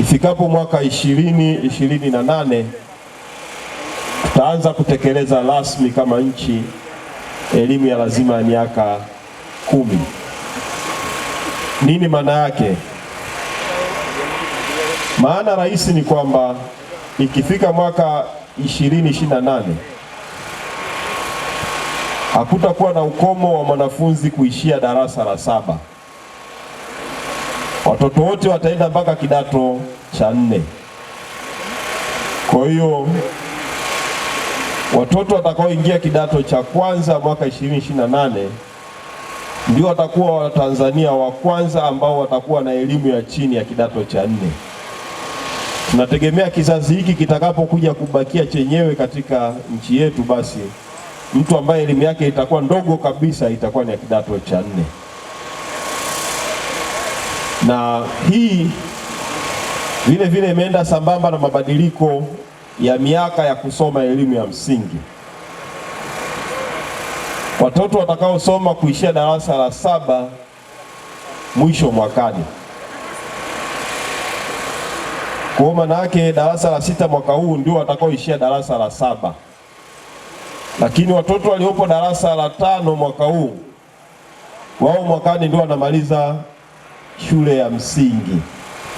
ifikapo mwaka 2028 tutaanza kutekeleza rasmi kama nchi elimu ya lazima ya miaka 10. Nini maana yake? Maana rahisi ni kwamba ikifika mwaka 2028 hakutakuwa na ukomo wa mwanafunzi kuishia darasa la 7. Watoto wote wataenda mpaka kidato cha 4. Kwa hiyo watoto watakaoingia kidato cha kwanza mwaka 2028 ndio watakuwa Watanzania wa kwanza ambao watakuwa na elimu ya chini ya kidato cha 4. Tunategemea kizazi hiki kitakapokuja kubakia chenyewe katika nchi yetu, basi mtu ambaye elimu yake itakuwa ndogo kabisa itakuwa ni ya kidato cha 4. Na hii vile vile imeenda sambamba na mabadiliko ya miaka ya kusoma elimu ya msingi. Watoto watakaosoma kuishia darasa la 7 mwisho mwakani, kwa maana yake darasa la 6 mwaka huu ndio watakaoishia darasa la 7. Lakini watoto waliopo darasa la 5 mwaka huu, wao mwakani ndio wanamaliza shule ya msingi,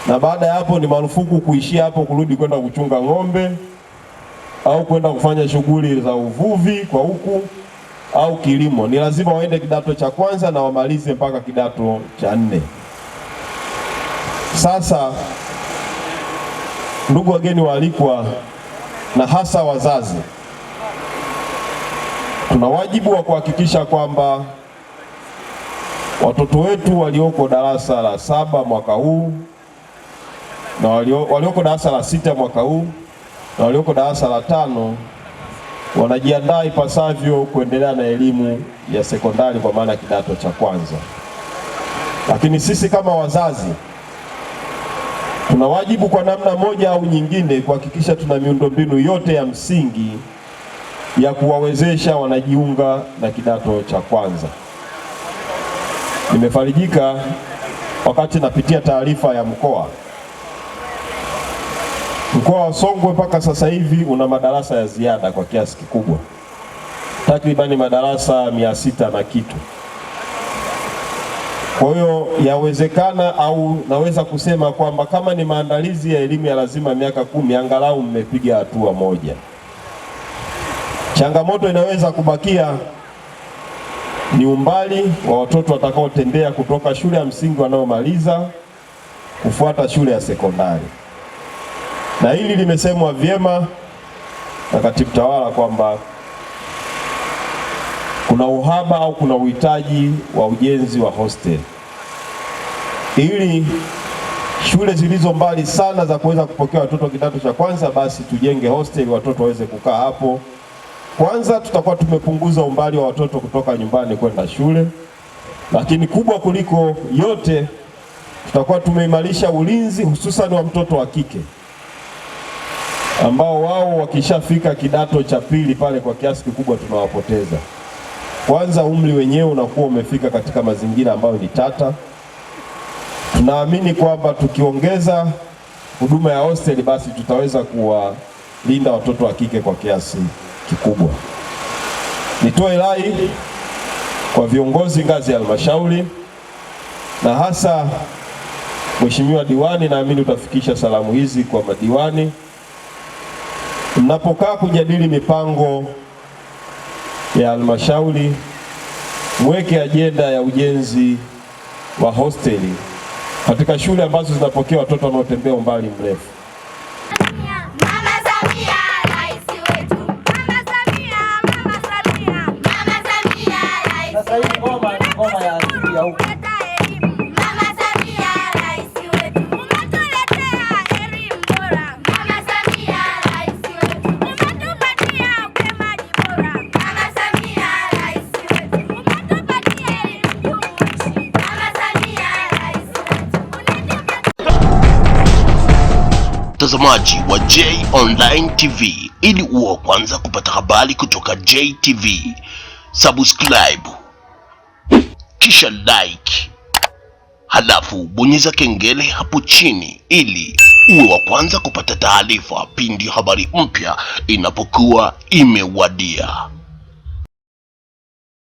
na baada ya hapo ni marufuku kuishia hapo kurudi kwenda kuchunga ng'ombe au kwenda kufanya shughuli za uvuvi kwa huku au kilimo. Ni lazima waende kidato cha kwanza na wamalize mpaka kidato cha 4. Sasa ndugu wageni waalikwa, na hasa wazazi, tuna wajibu wa kuhakikisha kwamba watoto wetu walioko darasa la 7 mwaka huu na walioko darasa la 6 mwaka huu na walioko darasa la 5 wanajiandaa ipasavyo kuendelea na elimu ya sekondari kwa maana kidato cha kwanza. Lakini sisi kama wazazi tuna wajibu kwa namna moja au nyingine kuhakikisha tuna miundombinu yote ya msingi ya kuwawezesha wanajiunga na kidato cha kwanza. Nimefarijika wakati napitia taarifa ya mkoa wa Songwe mpaka sasa hivi una madarasa ya ziada kwa kiasi kikubwa, takribani madarasa 600 na kitu. Kwa hiyo yawezekana au naweza kusema kwamba kama ni maandalizi ya elimu ya lazima miaka 10, angalau mmepiga hatua moja. Changamoto inaweza kubakia ni umbali wa watoto watakaotembea kutoka shule ya msingi wanaomaliza kufuata shule ya sekondari. Na hili limesemwa vyema na katibu tawala kwamba kuna uhaba au kuna uhitaji wa ujenzi wa hostel, ili shule zilizo mbali sana za kuweza kupokea watoto kidato cha kwanza, basi tujenge hostel watoto waweze kukaa hapo. Kwanza tutakuwa tumepunguza umbali wa watoto kutoka nyumbani kwenda shule, lakini kubwa kuliko yote tutakuwa tumeimarisha ulinzi hususan wa mtoto wa kike ambao wao wakishafika kidato cha 2 pale kwa kiasi kikubwa tunawapoteza. Kwanza umri wenyewe unakuwa umefika katika mazingira ambayo ni tata. Tunaamini kwamba tukiongeza huduma ya hostel basi tutaweza kuwalinda watoto wa kike kwa kiasi kikubwa. Nitoe rai kwa viongozi ngazi ya halmashauri na hasa Mheshimiwa diwani, naamini utafikisha salamu hizi kwa madiwani. Mnapokaa kujadili mipango ya halmashauri, mweke ajenda ya ujenzi wa hosteli katika shule ambazo zinapokea watoto wanaotembea umbali mrefu. Mtazamaji wa J Online TV, ili uwe kwanza kupata habari kutoka JTV, subscribe kisha like, halafu bonyeza kengele hapo chini ili uwe wa kwanza kupata taarifa pindi habari mpya inapokuwa imewadia.